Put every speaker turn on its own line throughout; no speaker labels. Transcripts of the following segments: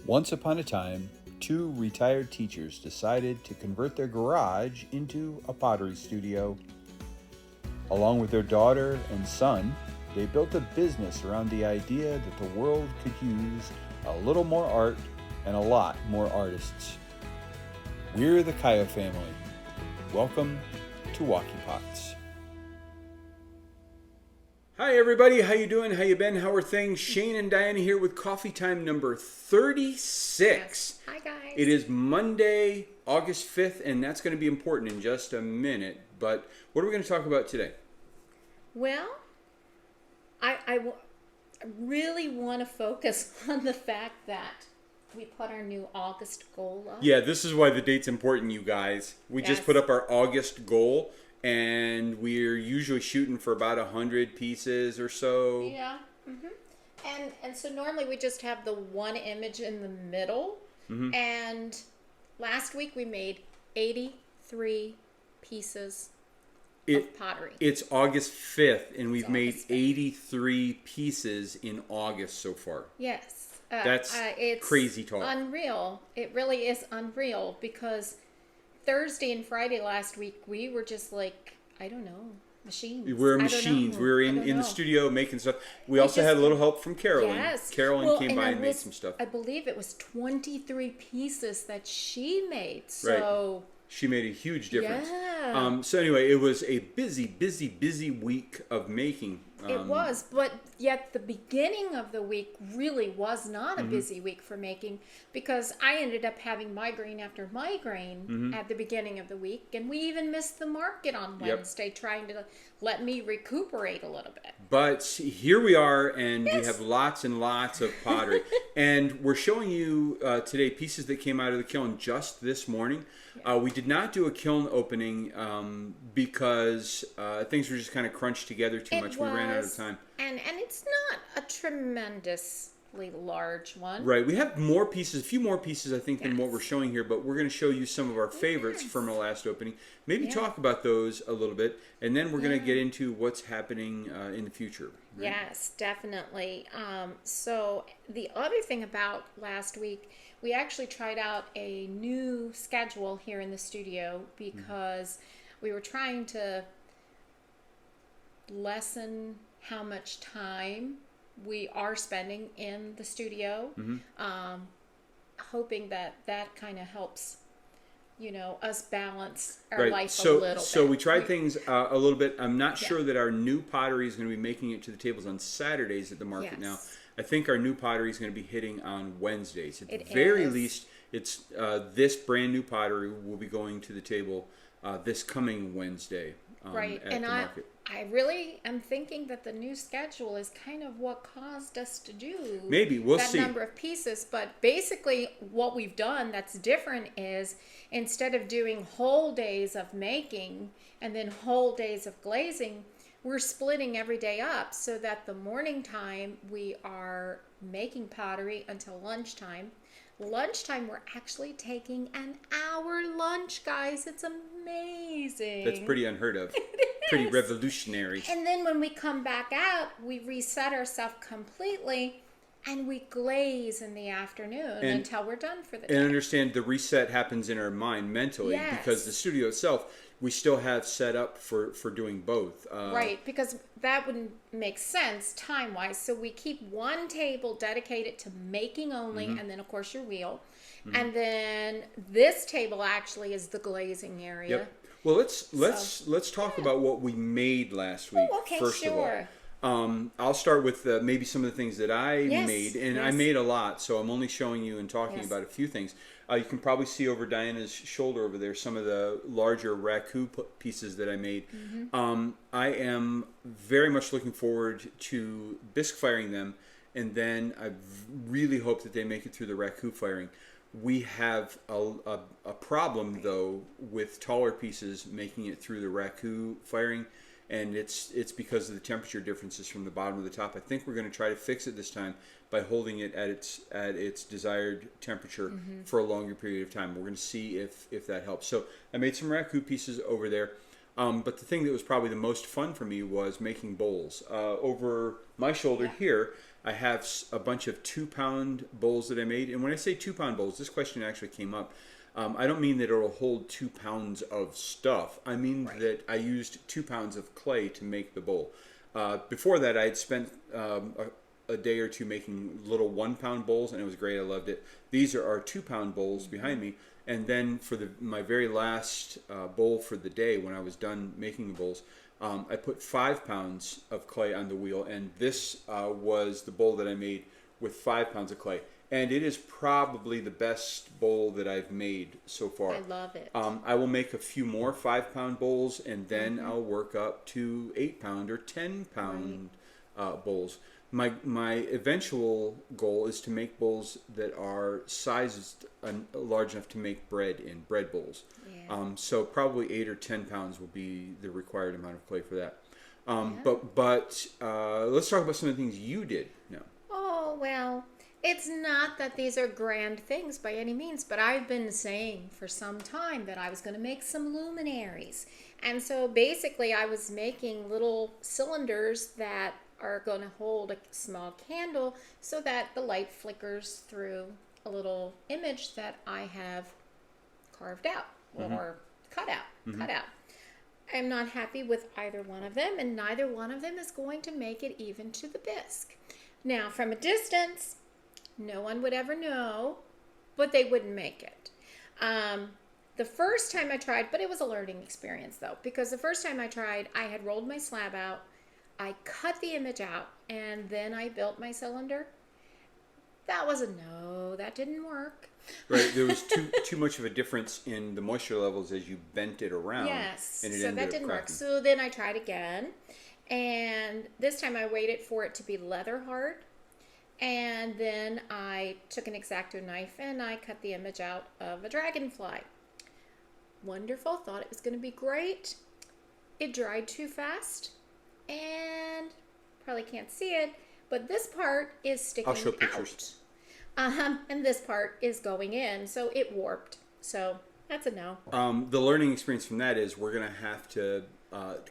Once upon a time, two retired teachers decided to convert their garage into a pottery studio. Along with their daughter and son, they built a business around the idea that the world could use a little more art and a lot more artists. We're the Kaya family. Welcome to Wocky Pots. Hi everybody, how you doing? How you been? How are things? Shane and Diana here with coffee time number 36.
Yes. Hi guys.
It is Monday, August 5th, and that's going to be important in just a minute. But what are we going to talk about today?
Well, I really want to focus on the fact that we put our new August goal up.
Yeah, this is why the date's important, you guys. We just
Yes.
put up our August goal, and we're usually shooting for about 100 pieces or so.
Yeah. And so normally we just have the one image in the middle. And last week we made 83 pieces of pottery.
It's August 5th, and we've made
August 5th.
83 pieces in August so far.
Yes.
That's
it's
crazy talk.
Unreal. It really is unreal because Thursday and Friday last week we were just like, I don't know, machines.
We're
I don't
machines.
know.
We were
I don't
in the
know.
studio making stuff. We also had a little help from Carolyn.
Yes.
Carolyn
Well,
came by and made
was-
some stuff.
I believe it was 23 pieces that she made. So
She made a huge difference.
Yeah.
So anyway, it was a busy week of making.
It was, but yet the beginning of the week really was not a busy week for making because I ended up having migraine after migraine at the beginning of the week, and we even missed the market on Wednesday trying to let me recuperate a little bit.
But here we are, and we
Yes.
have lots and lots of pottery. And we're showing you today pieces that came out of the kiln just this morning. We did not do a kiln opening because things were just kind of crunched together too much. We ran out of time.
And it's not a tremendously large one.
Right. We have more pieces, a few more pieces, I think, than what
Yes.
we're showing here. But we're going to show you some of our favorites from our last opening. Maybe
Yeah.
talk about those a little bit. And then we're going to get into what's happening in the future. Right?
Yes, definitely. So the other thing about last week, we actually tried out a new schedule here in the studio because we were trying to lessen how much time we are spending in the studio, hoping that that kind of helps, us balance our life a little bit.
So we tried things a little bit. I'm not sure that our new pottery is going to be making it to the tables on Saturdays at the market now.
Yes.
I think our new pottery is going to be hitting on Wednesdays. At the
It
very
is.
least, it's this brand new pottery will be going to the table this coming Wednesday
Right,
at
and
the market.
I really am thinking that the new schedule is kind of what caused us to do
Maybe, we'll
that
see.
number of pieces. But basically, what we've done that's different is instead of doing whole days of making and then whole days of glazing, we're splitting every day up so that the morning time we are making pottery until lunchtime. Lunchtime, we're actually taking an hour lunch, guys. It's amazing.
That's pretty unheard of. Pretty revolutionary.
And then when we come back out, we reset ourselves completely and we glaze in the afternoon until we're done for the day.
And understand the reset happens in our mind mentally because the studio itself, we still have set up for doing both.
Right, because that wouldn't make sense time-wise. So we keep one table dedicated to making only, and then, of course, your wheel. And then this table actually is the glazing area.
Yep. Well, let's talk about what we made last week.
Oh, okay,
first of all.
sure.
I'll start with maybe some of the things that I made, and I
yes.
made a lot, so I'm only showing you and talking
Yes.
about a few things. You can probably see over Diana's shoulder over there some of the larger raku pieces that I made. I am very much looking forward to bisque firing them, and then I really hope that they make it through the raku firing. We have a problem, though, with taller pieces making it through the raku firing. And it's because of the temperature differences from the bottom to the top. I think we're going to try to fix it this time by holding it at its desired temperature for a longer period of time. We're going to see if that helps. So I made some raku pieces over there. But the thing that was probably the most fun for me was making bowls. Over my shoulder here, I have a bunch of 2-pound bowls that I made. And when I say 2-pound bowls, this question actually came up. I don't mean that it'll hold 2 pounds of stuff. I mean that I used 2 pounds of clay to make the bowl. Before that, I had spent a day or two making little 1-pound bowls, and it was great. I loved it. These are our 2-pound bowls behind me. And then for my very last bowl for the day, when I was done making the bowls, I put 5 pounds of clay on the wheel, and this was the bowl that I made with 5 pounds of clay. And it is probably the best bowl that I've made so far.
I love it.
I will make a few more 5-pound bowls, and then I'll work up to 8-pound or 10-pound bowls. My eventual goal is to make bowls that are sized large enough to make bread in, bread bowls.
Yeah.
So probably 8 or 10 pounds will be the required amount of clay for that. But let's talk about some of the things you did now.
Oh, well, it's not that these are grand things by any means, but I've been saying for some time that I was going to make some luminaries. And so basically I was making little cylinders that are going to hold a small candle so that the light flickers through a little image that I have carved out or cut out. I'm not happy with either one of them, and neither one of them is going to make it even to the bisque. Now, from a distance, no one would ever know, but they wouldn't make it. The first time I tried, but it was a learning experience though, because the first time I tried, I had rolled my slab out, I cut the image out, and then I built my cylinder. That was a no. That didn't work.
Right, there was too much of a difference in the moisture levels as you bent it around.
Yes,
and it
so
ended
that
up
didn't work.
cracking.
So then I tried again, and this time I waited for it to be leather hard, and then I took an X-Acto knife and I cut the image out of a dragonfly. Wonderful, thought it was going to be great. It dried too fast, and probably can't see it, but this part is sticking out.
I'll show pictures.
And this part is going in, so it warped. So that's a no.
The learning experience from that is we're going to have to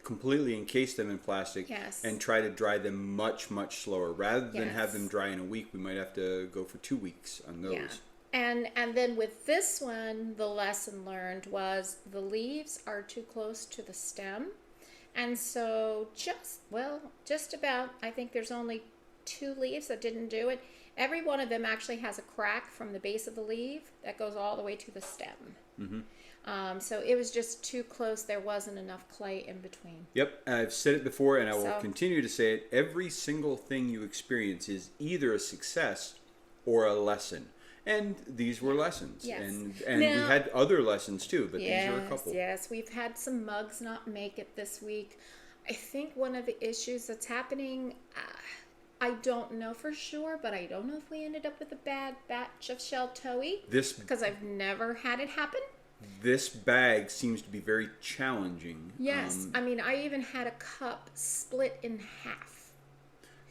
completely encase them in plastic and try to dry them much, much slower. Rather than have them dry in a week, we might have to go for 2 weeks on those.
Yeah. And then with this one, the lesson learned was the leaves are too close to the stem. And so just about, I think there's only 2 leaves that didn't do it. Every one of them actually has a crack from the base of the leaf that goes all the way to the stem. So it was just too close. There wasn't enough clay in between.
Yep, I've said it before, and I will continue to say it. Every single thing you experience is either a success or a lesson. And these were lessons.
Yes.
And
now,
we had other lessons too, but these are a couple.
Yes, we've had some mugs not make it this week. I think one of the issues that's happening, I don't know for sure, but I don't know if we ended up with a bad batch of shell toey. Because I've never had it happen.
This bag seems to be very challenging.
Yes, I mean, I even had a cup split in half.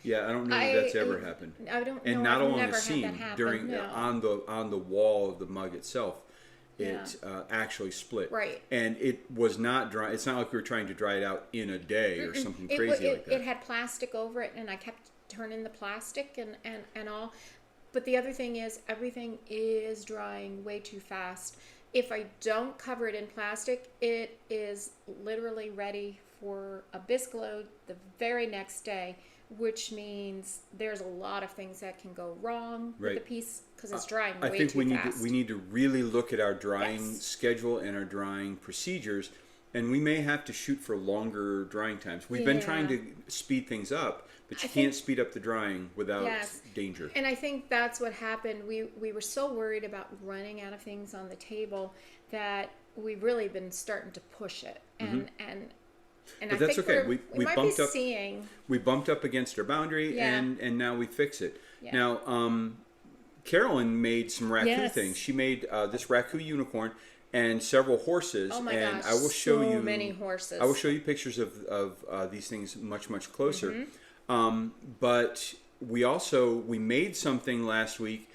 Yeah, I don't know if that's ever happened.
I don't know.
And not
I've
along
never
the seam,
had that happen,
during
no.
on the wall of the mug itself, it actually split.
Right.
And it was not dry. It's not like we were trying to dry it out in a day or something crazy like that.
It had plastic over it, and I kept turning the plastic and all. But the other thing is, everything is drying way too fast. If I don't cover it in plastic, it is literally ready for a bisque load the very next day, which means there's a lot of things that can go wrong with the piece because it's drying way too fast. I think
we need to really look at our drying schedule and our drying procedures, and we may have to shoot for longer drying times. We've been trying to speed things up, but you can't speed up the drying without danger.
And I think that's what happened. We were so worried about running out of things on the table that we've really been starting to push it. And
but
I
that's
think
okay.
we might be seeing...
We bumped up against our boundary, and now we fix it. Yeah. Now, Carolyn made some raku things. She made this raku unicorn and several horses.
Oh my
and
gosh,
I will show
so
you
many horses.
I will show you pictures of these things much, much closer. But we made something last week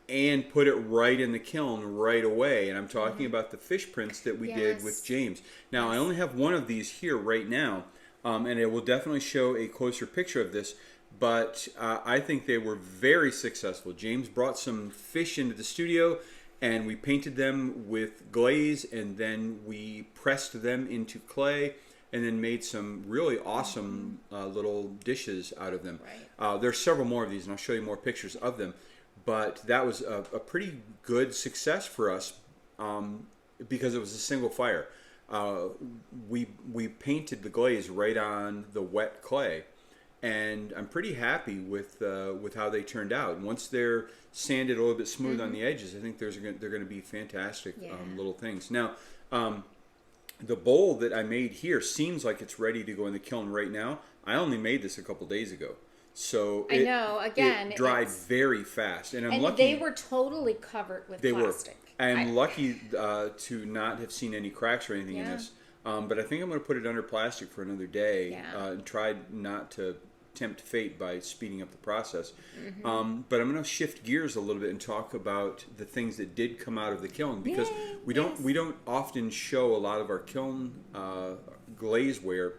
and put it right in the kiln right away. And I'm talking about the fish prints that we did with James. Now, I only have one of these here right now, and it will definitely show a closer picture of this. but I think they were very successful. James brought some fish into the studio, and we painted them with glaze, and then we pressed them into clay, and then made some really awesome little dishes out of them.
Right.
There's several more of these, and I'll show you more pictures of them. But that was a pretty good success for us because it was a single fire. We painted the glaze right on the wet clay, and I'm pretty happy with how they turned out. And once they're sanded a little bit smooth on the edges, I think they're going to be fantastic little things. Now, the bowl that I made here seems like it's ready to go in the kiln right now. I only made this a couple days ago. So
I know, again,
it dried very fast, and I'm lucky.
They were totally covered with plastic.
I'm lucky to not have seen any cracks or anything in this. But I think I'm going to put it under plastic for another day and try not to tempt fate by speeding up the process. But I'm going to shift gears a little bit and talk about the things that did come out of the kiln, because we don't often show a lot of our kiln glazeware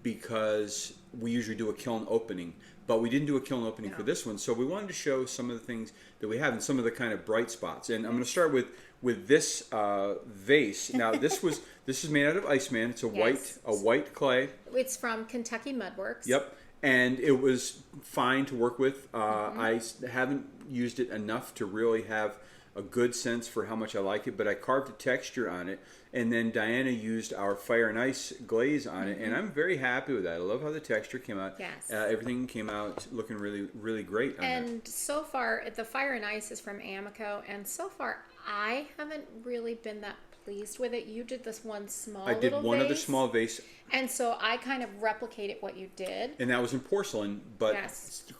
because we usually do a kiln opening. But we didn't do a kiln opening for this one, so we wanted to show some of the things that we have and some of the kind of bright spots. And I'm going to start with this vase. Now, this is made out of Iceman. It's a white clay.
It's from Kentucky Mudworks.
Yep, and it was fine to work with. I haven't used it enough to really have a good sense for how much I like it, but I carved a texture on it, and then Diana used our Fire and Ice glaze on it, and I'm very happy with that. I love how the texture came out.
Yes.
Everything came out looking really, really great on
and
that.
So far, the Fire and Ice is from Amico, and so far, I haven't really been that pleased with it. You did this one small
I did one other small vase.
And so I kind of replicated what you did.
And that was in porcelain, but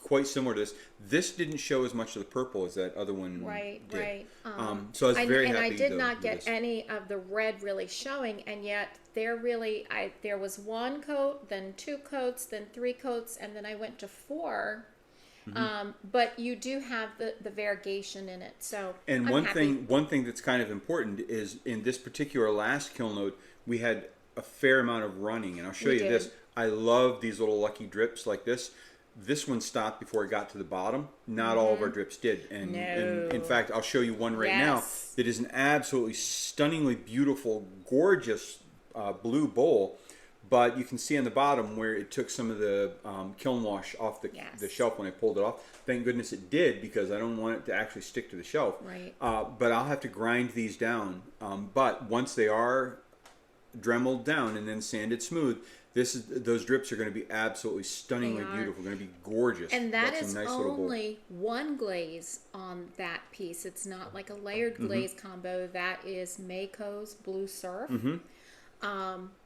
quite similar to this. This didn't show as much of the purple as that other one did.
Right.
So I was very happy.
And I did not get any of the red really showing, and yet there was one coat, then 2 coats, then 3 coats, and then I went to 4. But you do have the variegation in it, so
and one thing that's kind of important is in this particular last kiln load we had a fair amount of running, and I'll show you this. I love these little lucky drips like this. This one stopped before it got to the bottom. Not all of our drips did, and in fact I'll show you one right now that is an absolutely stunningly beautiful, gorgeous blue bowl. But you can see on the bottom where it took some of the kiln wash off the shelf when I pulled it off. Thank goodness it did, because I don't want it to actually stick to the shelf.
Right.
But I'll have to grind these down. But once they are dremeled down and then sanded smooth, those drips are going to be absolutely stunningly beautiful. Going to be gorgeous.
And that's nice only one glaze on that piece. It's not like a layered glaze combo. That is Mako's Blue Surf.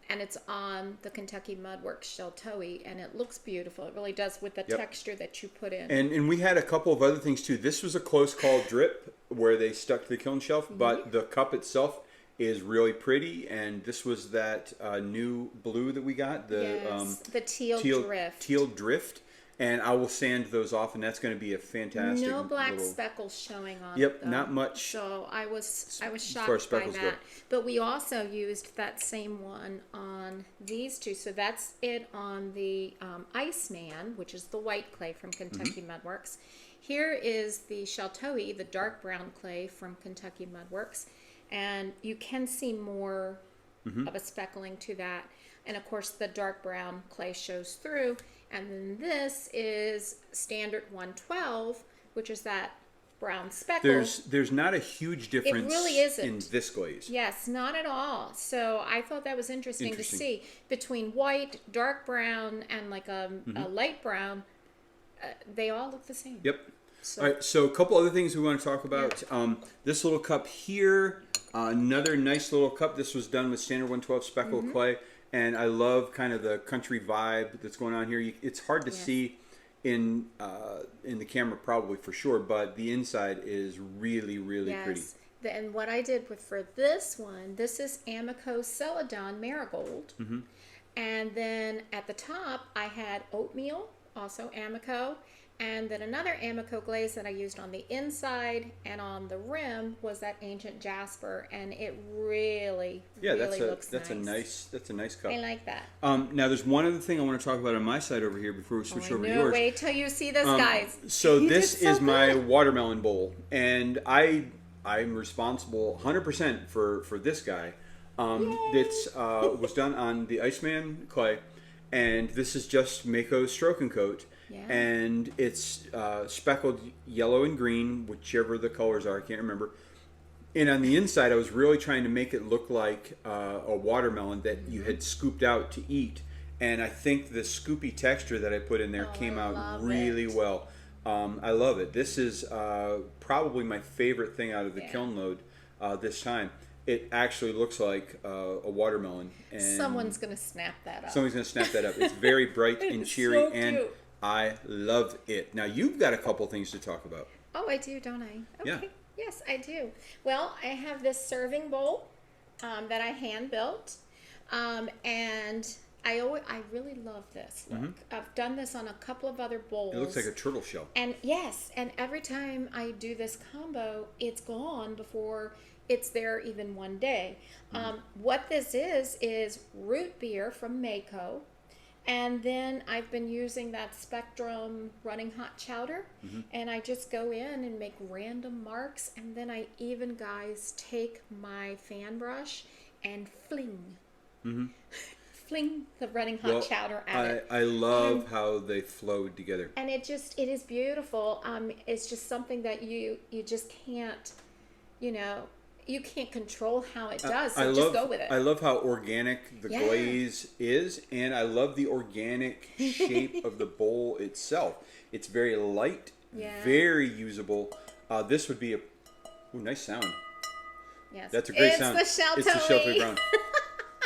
And it's on the Kentucky Mudworks Sheltoe, and it looks beautiful. It really does, with the texture that you put in.
And we had a couple of other things too. This was a close call drip where they stuck to the kiln shelf, but the cup itself is really pretty. And this was that new blue that we got,
the teal drift.
Teal drift. And I will sand those off, and that's going to be a fantastic.
No black speckles showing on it.
Yep, not much.
So I was shocked by that. But we also used that same one on these two. So that's it on the Iceman, which is the white clay from Kentucky Mudworks. Here is the Sheltoe, the dark brown clay from Kentucky Mudworks, and you can see more of a speckling to that. And of course, the dark brown clay shows through. And then this is standard 112, which is that brown speckle.
There's not a huge difference.
It really isn't
in this glaze.
Yes, not at all. So I thought that was interesting to see between white, dark brown, and like a light brown. They all look the same.
Yep. All right. So a couple other things we want to talk about. This little cup here, another nice little cup. This was done with standard 112 speckled clay. And I love kind of the country vibe that's going on here. It's hard to see in the camera, probably for sure, but the inside is really, really pretty.
And what I did for this one, this is Amico Celadon Marigold. And then at the top, I had oatmeal, also Amico, And then another Amico glaze that I used on the inside and on the rim was that ancient jasper, and it really, looks nice.
That's a nice cup.
I like that.
Now there's one other thing I want to talk about on my side over here before we switch over to yours.
Wait till you see this, guys.
So this is my watermelon bowl, and I'm responsible 100% for this guy. It's was done on the Iceman clay, and this is just Mako's Stroke and Coat. Yeah. And it's speckled yellow and green, whichever the colors are, I can't remember. And on the inside, I was really trying to make it look like a watermelon that you had scooped out to eat. And I think the scoopy texture that I put in there came out really well. I love it. This is probably my favorite thing out of the Kiln load this time. It actually looks like a watermelon. And
someone's going to snap that up.
Someone's going to snap that up. It's very bright and cheery.
So
and
cute.
I love it. Now, you've got a couple things to talk about.
Oh, I do, don't I? Okay.
Yeah.
Yes, I do. Well, I have this serving bowl that I hand built, and I really love this look. Mm-hmm. I've done this on a couple of other bowls.
It looks like a turtle shell.
And yes, and every time I do this combo, it's gone before it's there even one day. Mm-hmm. What this is root beer from Mako. And then I've been using that Spectrum running hot chowder, and I just go in and make random marks, and then I even, guys, take my fan brush and fling the running hot chowder at it.
I love how they flowed together.
And it is beautiful. It's just something that you just can't, you can't control how it does, so just go with it.
I love how organic the glaze is, and I love the organic shape of the bowl itself. It's very light, very usable. This would be nice sound.
Yes.
That's a great sound.
It's the
It's the Shelter Brown.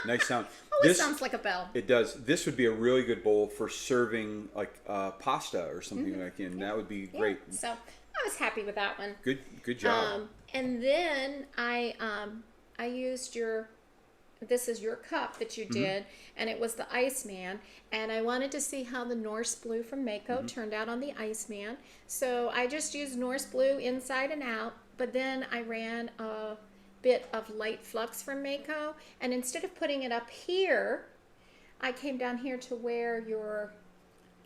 Nice sound.
Oh, it sounds like a bell.
It does. This would be a really good bowl for serving like pasta or something like that. That would be great.
So I was happy with that one.
Good job.
And then I used this is your cup that you did, and it was the Iceman, and I wanted to see how the Norse Blue from Mako turned out on the Iceman. So I just used Norse Blue inside and out, but then I ran a bit of light flux from Mako, and instead of putting it up here, I came down here to where your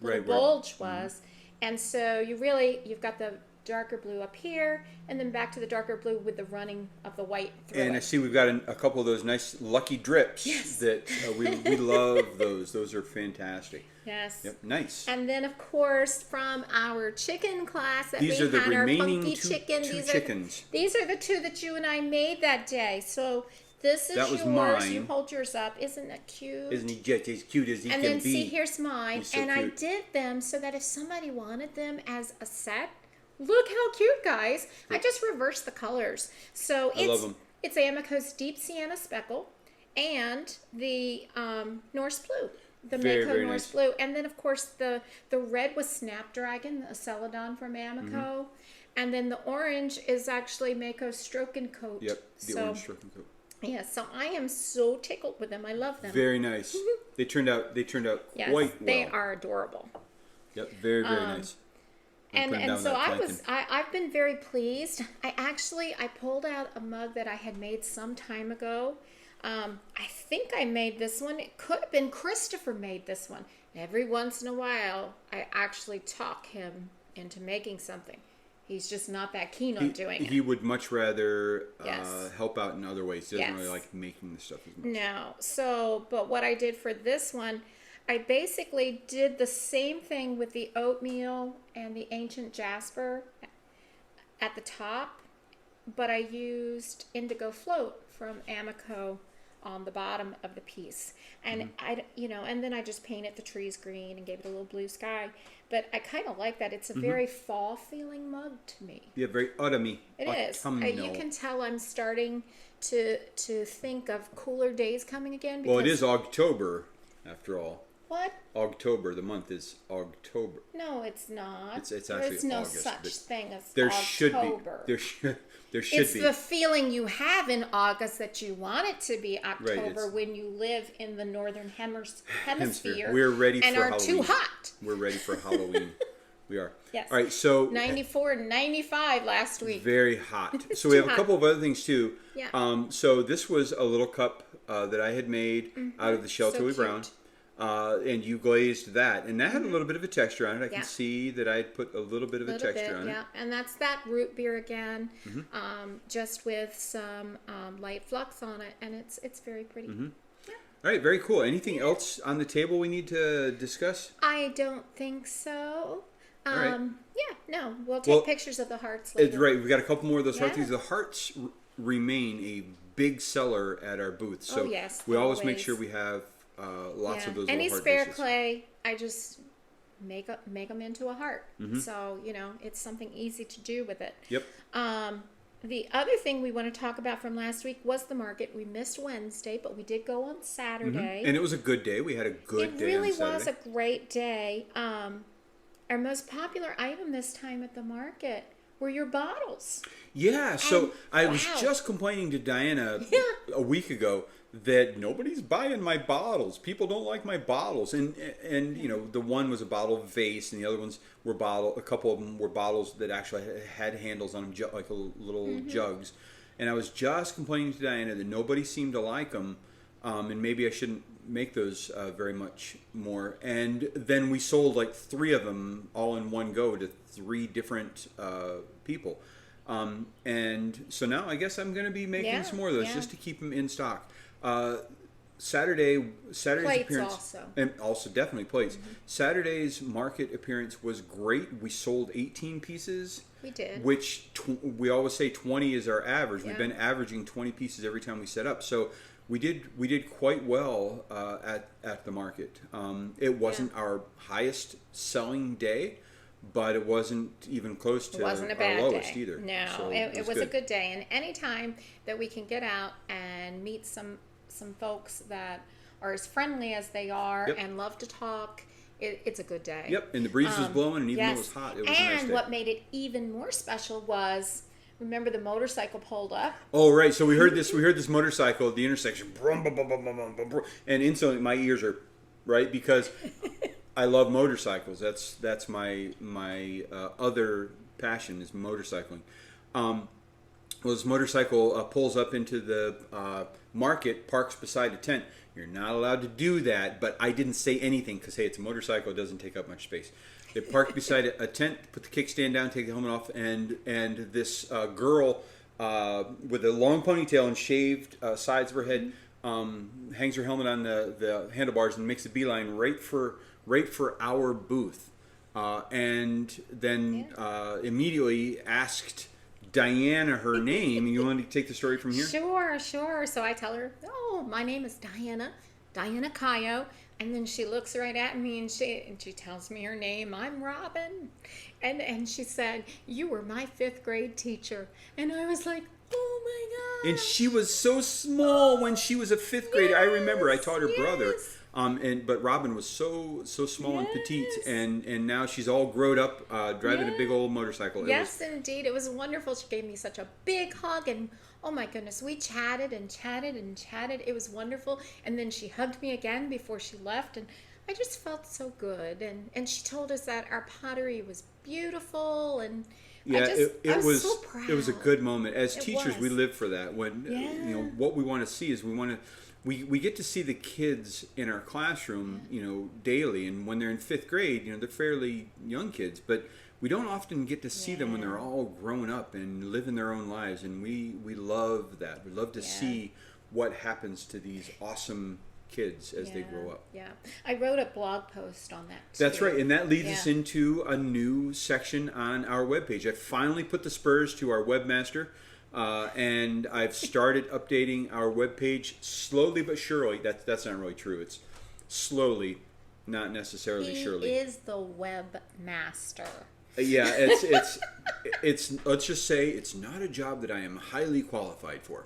little bulge was, and so you've got the darker blue up here, and then back to the darker blue with the running of the white through
And
it.
I see we've got a couple of those nice lucky drips that we love those. Those are fantastic.
Yes.
Yep, nice.
And then, of course, from our chicken class that
These are the remaining
funky
two
chicken.
chickens.
These are the two that you and I made that day. So this is yours.
Was mine.
You hold yours up. Isn't that cute?
Isn't he just as cute as he can be?
And then see, here's mine.
So
and
cute.
I did them so that if somebody wanted them as a set, look how cute, guys. I just reversed the colors. So
I love them.
It's Amico's Deep Sienna Speckle and the Norse Blue. The Mako Norse
nice.
Blue. And then, of course, the red was Snapdragon, a Celadon from Amico. And then the orange is actually Mako's Stroke and Coat.
Yep, the orange Stroke and Coat.
Yeah, so I am so tickled with them. I love them.
Very nice. They turned out quite well.
They are adorable.
Yep, very nice.
And so I've been very pleased. I pulled out a mug that I had made some time ago. I think I made this one. It could have been Christopher made this one. Every once in a while, I actually talk him into making something. He's just not that keen on doing it.
He would much rather help out in other ways. He doesn't really like making the stuff as much.
No. But what I did for this one, I basically did the same thing with the oatmeal and the ancient jasper at the top, but I used Indigo Float from Amico on the bottom of the piece. And and then I just painted the trees green and gave it a little blue sky. But I kind of like that. It's a very fall feeling mug to me.
Yeah, very autumny.
It is. You can tell I'm starting to think of cooler days coming again.
Well, it is October, after all.
What?
October. The month is October.
No, it's not.
It's actually
There's no
August,
such thing as
there
October.
There should
it's
be.
the feeling you have in August that you want it to be October when you live in the northern hemisphere.
We're ready
and
for
are
Halloween.
too hot.
We're ready for Halloween. We are.
Yes.
All right, so
94 and 95 last week.
very hot. So we have a couple of other things too.
Yeah.
So this was a little cup that I had made out of the shell
So
Tilly
cute.
Brown. And you glazed that, and that had a little bit of a texture on it. I can see that I had put a little bit of a texture on it.
Yeah, and that's that root beer again, just with some light flux on it, and it's very pretty.
All right, very cool. Anything else on the table we need to discuss?
I don't think so.
All right.
Yeah, no, we'll take pictures of the hearts later.
Right, we've got a couple more of those hearts.
Yeah.
The hearts remain a big seller at our booth, so
yes,
we always make
always.
sure we have lots of those
Any
little heart
spare
dishes.
clay, I just make them into a heart. So it's something easy to do with it.
Yep.
The other thing we want to talk about from last week was the market. We missed Wednesday, but we did go on Saturday.
And it was a good day. We had a good day on Saturday.
It really was a great day. Our most popular item this time at the market were your bottles.
Yeah, so
And,
I was
wow.
just complaining to Diana a week ago that nobody's buying my bottles. People don't like my bottles, and the one was a bottle vase, and the other ones were a couple of them were bottles that actually had handles on them, like little jugs. And I was just complaining to Diana that nobody seemed to like them, and maybe I shouldn't make those very much more. And then we sold like 3 of them all in one go to 3 different people. And so now I guess I'm going to be making some more of those just to keep them in stock. Saturday's
Plates
appearance,
also.
and also definitely plates. Saturday's market appearance was great. We sold 18 pieces.
We did.
Which we always say 20 is our average.
Yeah.
We've been averaging 20 pieces every time we set up. So we did quite well at the market. It wasn't our highest selling day, but it wasn't even close to our lowest either.
No,
So
it was a good day. And any time that we can get out and meet some folks that are as friendly as they are and love to talk, it's a good day.
Yep, and the breeze was blowing, and even though it was hot, it was a nice day.
And what made it even more special was, remember the motorcycle pulled up?
Oh, right. So we heard this motorcycle at the intersection, brum, brum, brum, brum, brum, brum, brum, and instantly my ears are right because I love motorcycles. That's my other passion is motorcycling. Well, this motorcycle pulls up into the market, parks beside a tent. You're not allowed to do that, but I didn't say anything because, hey, it's a motorcycle. It doesn't take up much space. They parked beside a tent, put the kickstand down, take the helmet off, and this girl with a long ponytail and shaved sides of her head hangs her helmet on the handlebars and makes a beeline right for our booth, and then immediately asked Diana her name. You want to take the story from here?
Sure. So I tell her, oh, my name is Diana Cayo. And then she looks right at me and she tells me her name. I'm Robin. And she said, you were my 5th grade teacher. And I was like, oh my God.
And she was so small when she was a 5th grader. I remember I taught her brother. But Robin was so small and petite, and now she's all grown up, driving a big old motorcycle.
Indeed, it was wonderful. She gave me such a big hug, and oh my goodness, we chatted and chatted and chatted. It was wonderful, and then she hugged me again before she left, and I just felt so good. And she told us that our pottery was beautiful, and I was so proud.
It was a good moment. As teachers, we live for that. When what we want to see is we get to see the kids in our classroom, daily, and when they're in 5th grade, they're fairly young kids, but we don't often get to see them when they're all grown up and living their own lives, and we love that. We love to see what happens to these awesome kids as they grow up.
Yeah, I wrote a blog post on that too.
That's right, and that leads us into a new section on our webpage. I finally put the spurs to our webmaster. And I've started updating our webpage slowly but surely. That's not really true. It's slowly, not necessarily surely.
He is the webmaster.
Yeah, it's let's just say it's not a job that I am highly qualified for,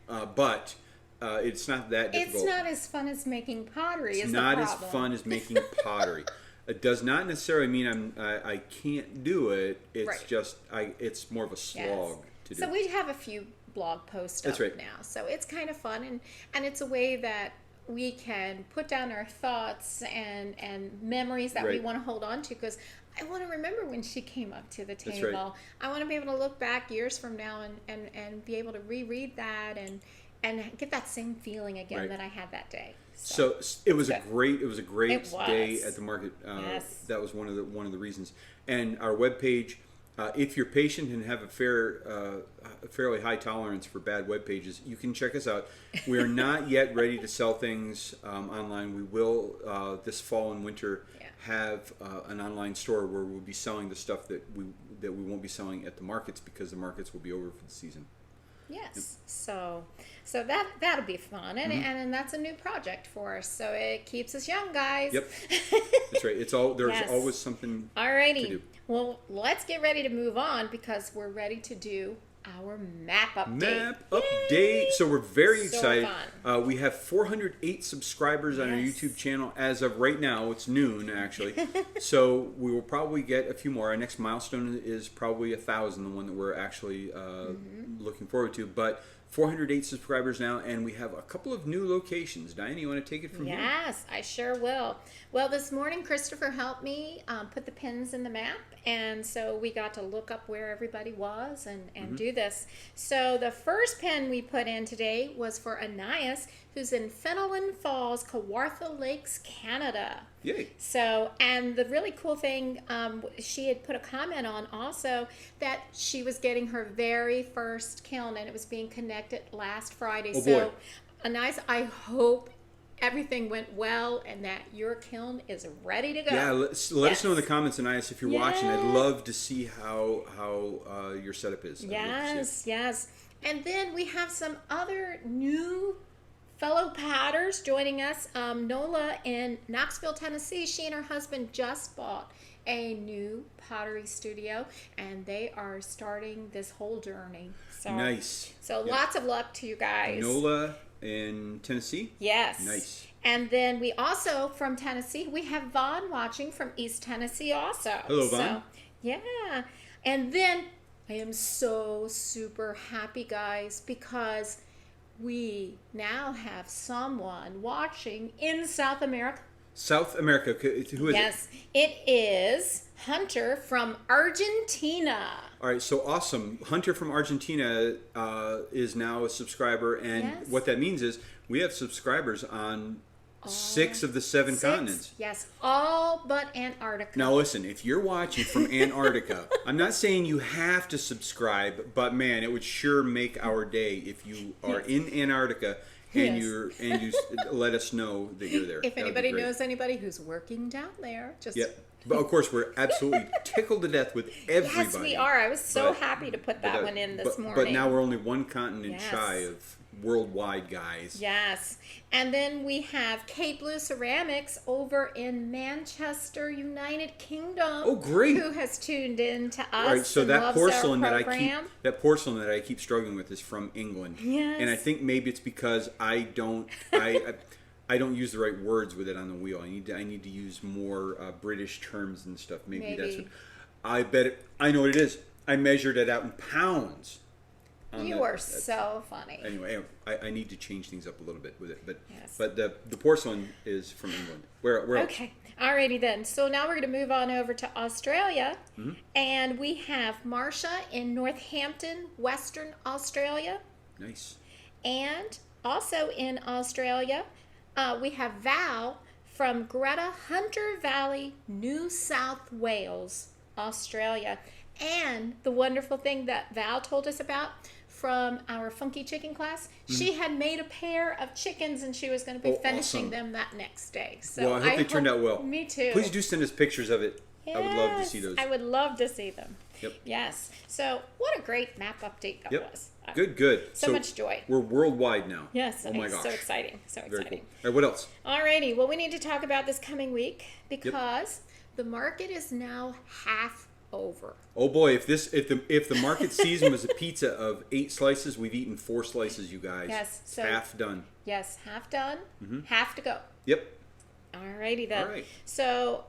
but it's not that difficult.
It's not as fun as making pottery.
It's not as fun as making pottery. It does not necessarily mean I can't do it. It's just it's more of a slog.
So we have a few blog posts up now. So it's kind of fun, and it's a way that we can put down our thoughts and memories that we want to hold on to, because I want to remember when she came up to the
That's
table.
right.
I want to be able to look back years from now and be able to reread that and get that same feeling again
Right.
that I had that day.
So it was a
good.
great
It
day
was.
at the market.
Yes.
That was one of the reasons. And our webpage, if you're patient and have a fairly high tolerance for bad web pages, you can check us out. We are not yet ready to sell things online. We will this fall and winter have an online store where we'll be selling the stuff that we won't be selling at the markets because the markets will be over for the season.
Yes. Yep. So that'll be fun, and that's a new project for us. So it keeps us young, guys.
Yep. That's right. There's
Yes.
always something
Alrighty.
to do.
Well, let's get ready to move on because we're ready to do our map update.
Yay! So we're very
So
excited.
fun.
We have 408 subscribers on our
Yes.
YouTube channel as of right now. It's noon, actually. So we will probably get a few more. Our next milestone is probably 1,000, the one that we're actually looking forward to. But 408 subscribers now, and we have a couple of new locations. Diane, you want to take it from here?
Yes, I sure will. Well, this morning Christopher helped me put the pins in the map, and so we got to look up where everybody was and do this. So the first pin we put in today was for Anais, who's in Fenelon Falls, Kawartha Lakes, Canada.
Yay.
So, and the really cool thing, she had put a comment on also that she was getting her very first kiln and it was being connected last Friday.
Oh,
so,
boy.
Anais, I hope everything went well and that your kiln is ready to go.
Yeah, let us know in the comments, Anais, if you're watching. I'd
Yes.
love to see how your setup is. I'd love to see it.
Yes. And then we have some other new fellow patters joining us. Nola in Knoxville, Tennessee. She and her husband just bought a new pottery studio, and they are starting this whole journey. So,
Nice.
So
Yeah.
lots of luck to you guys.
Nola in Tennessee.
Yes.
Nice.
And then we also, from Tennessee, we have Vaughn watching from East Tennessee also.
Hello, Vaughn.
So, yeah. And then I am so super happy, guys, because we now have someone watching in South America.
South America. Who is it?
Yes, it is Hunter from Argentina.
All right, so awesome. Hunter from Argentina is now a subscriber, and
Yes.
what that means is we have subscribers on 6 of the 7 continents.
Yes, all but Antarctica.
Now listen, if you're watching from Antarctica, I'm not saying you have to subscribe, but man, it would sure make our day if you are in Antarctica and
Yes.
you let us know that you're there.
If
That would be
anybody
great.
knows anybody who's working down there, just
Yep. But of course, we're absolutely tickled to death with everybody.
Yes, we are. I was so
But-
happy to put that one in this morning.
But now we're only one continent
Yes.
shy of worldwide, guys.
Yes. And then we have Cape Blue Ceramics over in Manchester, United Kingdom.
Oh, great.
Who has tuned in to us.
All right, so
and
that
loves our
porcelain
program.
that I keep struggling with is from England.
Yes.
And I think maybe it's because I don't use the right words with it on the wheel. I need to use more British terms and stuff. Maybe that's what I bet it. I know what it is. I measured it out in pounds.
You are so funny.
Anyway, I need to change things up a little bit with it, but
Yes.
but the porcelain is from England. Where else?
Okay. Alrighty then. So now we're going to move on over to Australia.
Mm-hmm.
And we have Marsha in Northampton, Western Australia.
Nice.
And also in Australia, we have Val from Greta Hunter Valley, New South Wales, Australia. And the wonderful thing that Val told us about from our Funky Chicken class, she had made a pair of chickens and she was going to be finishing
awesome.
them that next day. So
Well, I hope they turned out well.
Me too.
Please do send us pictures of it. I would love to see those.
I would love to see them.
Yep.
Yes. So what a great map update that
Yep.
was.
Good.
So much joy.
We're worldwide now.
Yes.
Oh my
it's
gosh.
so exciting. So
Very
exciting.
cool. All right, what else?
Alrighty, well, we need to talk about this coming week because the market is now half over.
Oh boy, if the market season was a pizza of 8 slices, we've eaten 4 slices, you guys.
Yes, so-
half done.
Yes, half done, half to go.
Yep.
Alrighty then.
All right.
So,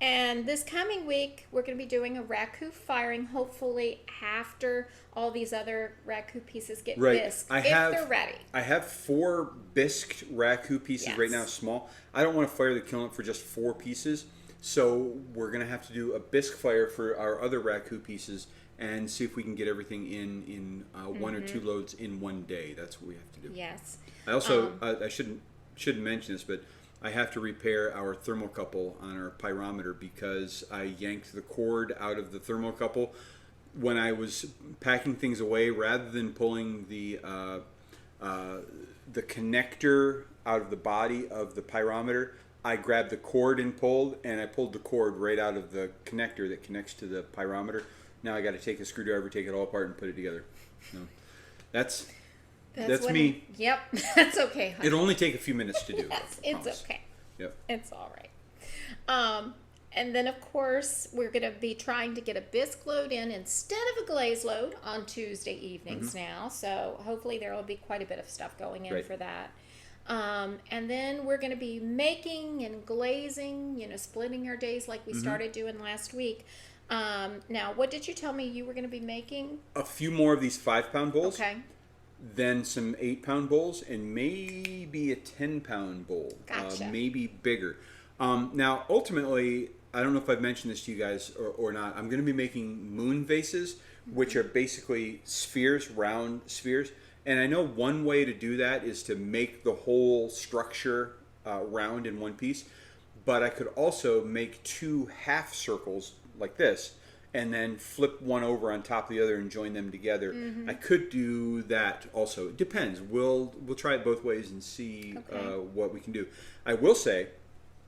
and this coming week, we're going to be doing a raku firing, hopefully after all these other raku pieces get
Right.
bisqued, if they're ready.
I have 4 bisqued raku pieces
Yes.
right now, small. I don't want to fire the kiln for just 4 pieces. So we're going to have to do a bisque fire for our other raku pieces and see if we can get everything in one or two loads in one day. That's what we have to do.
Yes.
I also, I shouldn't mention this, but I have to repair our thermocouple on our pyrometer because I yanked the cord out of the thermocouple when I was packing things away. Rather than pulling the connector out of the body of the pyrometer, I grabbed the cord and pulled the cord right out of the connector that connects to the pyrometer. Now I got to take a screwdriver, take it all apart, and put it together. So that's me.
Yep, that's okay, honey.
It'll only take a few minutes to do.
Yes, it's okay.
Yep.
It's all right. And then, of course, we're going to be trying to get a bisque load in instead of a glaze load on Tuesday evenings now. So hopefully there will be quite a bit of stuff going in for that. And then we're going to be making and glazing, splitting our days like we started doing last week. Now, what did you tell me you were going to be making?
A few more of these 5-pound bowls.
Okay.
Then some 8-pound bowls and maybe a 10-pound bowl.
Gotcha.
Maybe bigger. Now, ultimately, I don't know if I've mentioned this to you guys or not. I'm going to be making moon vases, which are basically spheres, round spheres. And I know one way to do that is to make the whole structure round in one piece. But I could also make 2 half circles like this and then flip one over on top of the other and join them together. I could do that also. It depends. We'll try it both ways and see what we can do. I will say,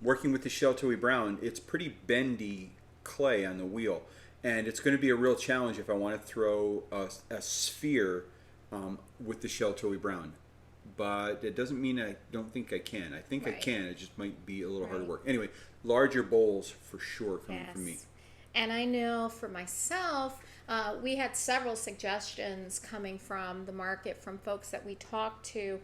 working with the Sheltoey Brown, it's pretty bendy clay on the wheel. And it's going to be a real challenge if I want to throw a sphere with the Sheltoey Brown. But it doesn't mean I don't think I can. I think I can. It just might be a little harder work. Anyway, larger bowls for sure coming from me.
And I know for myself, we had several suggestions coming from the market from folks that we talked to.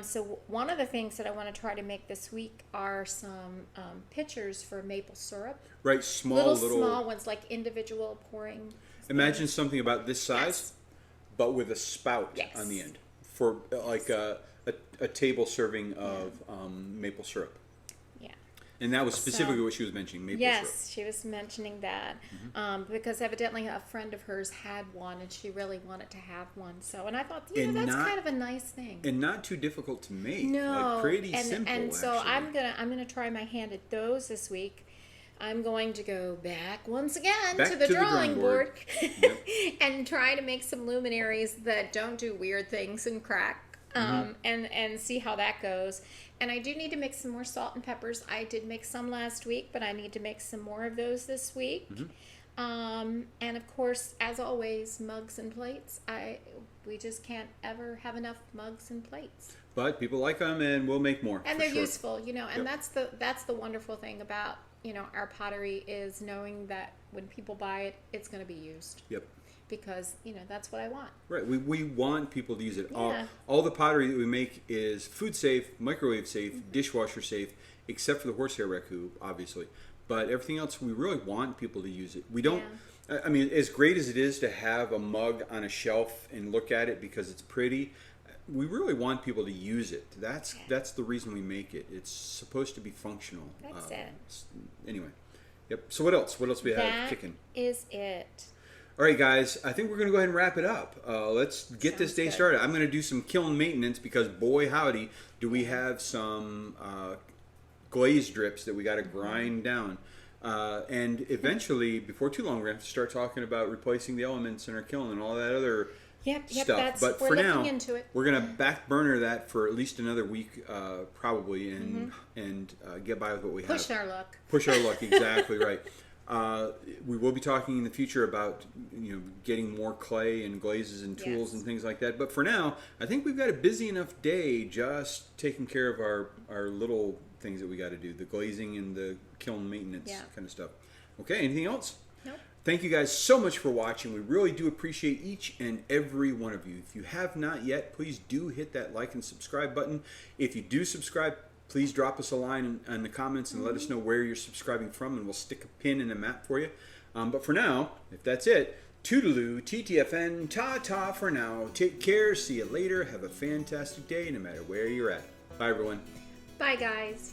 So one of the things that I want to try to make this week are some pitchers for maple syrup.
Right, little
small ones, like individual pouring.
Imagine something about this size, but with a spout on the end for like a table serving of maple syrup. And that was specifically what she was mentioning, maple syrup.
Yes, she was mentioning that because evidently a friend of hers had one and she really wanted to have one. So, and I thought, that's kind of a nice thing.
And not too difficult to make.
No.
Like pretty simple,
And so
actually.
I'm gonna try my hand at those this week. I'm going to go back once again to the drawing board and try to make some luminaries that don't do weird things and crack. And see how that goes. And I do need to make some more salt and peppers. I did make some last week, but I need to make some more of those this week. And of course, as always, mugs and plates. We just can't ever have enough mugs and plates.
But people like them, and we'll make more.
And they're useful, And that's the wonderful thing about our pottery is knowing that when people buy it, it's going to be used.
Yep.
Because that's what I want.
Right, we want people to use it.
Yeah.
All the pottery that we make is food safe, microwave safe, dishwasher safe, except for the horsehair raku, obviously. But everything else, we really want people to use it. We don't. I mean, as great as it is to have a mug on a shelf and look at it because it's pretty, we really want people to use it. That's the reason we make it. It's supposed to be functional.
That's it.
Anyway, yep. So what else? What else we have kicking?
That is it.
All right, guys, I think we're going to go ahead and wrap it up. Let's get this day started. I'm going to do some kiln maintenance because, boy, howdy, do we have some glaze drips that we got to grind down. And eventually, before too long, we're going to have to start talking about replacing the elements in our kiln and all that other stuff. But for now, we're going to back burner that for at least another week, probably, and get by with what we have.
Push our luck.
Push our luck, exactly right. We will be talking in the future about getting more clay and glazes and tools and things like that. But for now, I think we've got a busy enough day just taking care of our little things that we got to do, the glazing and the kiln maintenance kind of stuff. Okay, anything else?
Nope.
Thank you guys so much for watching. We really do appreciate each and every one of you. If you have not yet, please do hit that like and subscribe button. If you do subscribe, please drop us a line in the comments and let us know where you're subscribing from, and we'll stick a pin in a map for you. But for now, if that's it, toodaloo, TTFN, ta-ta for now. Take care, see you later, have a fantastic day no matter where you're at. Bye, everyone.
Bye, guys.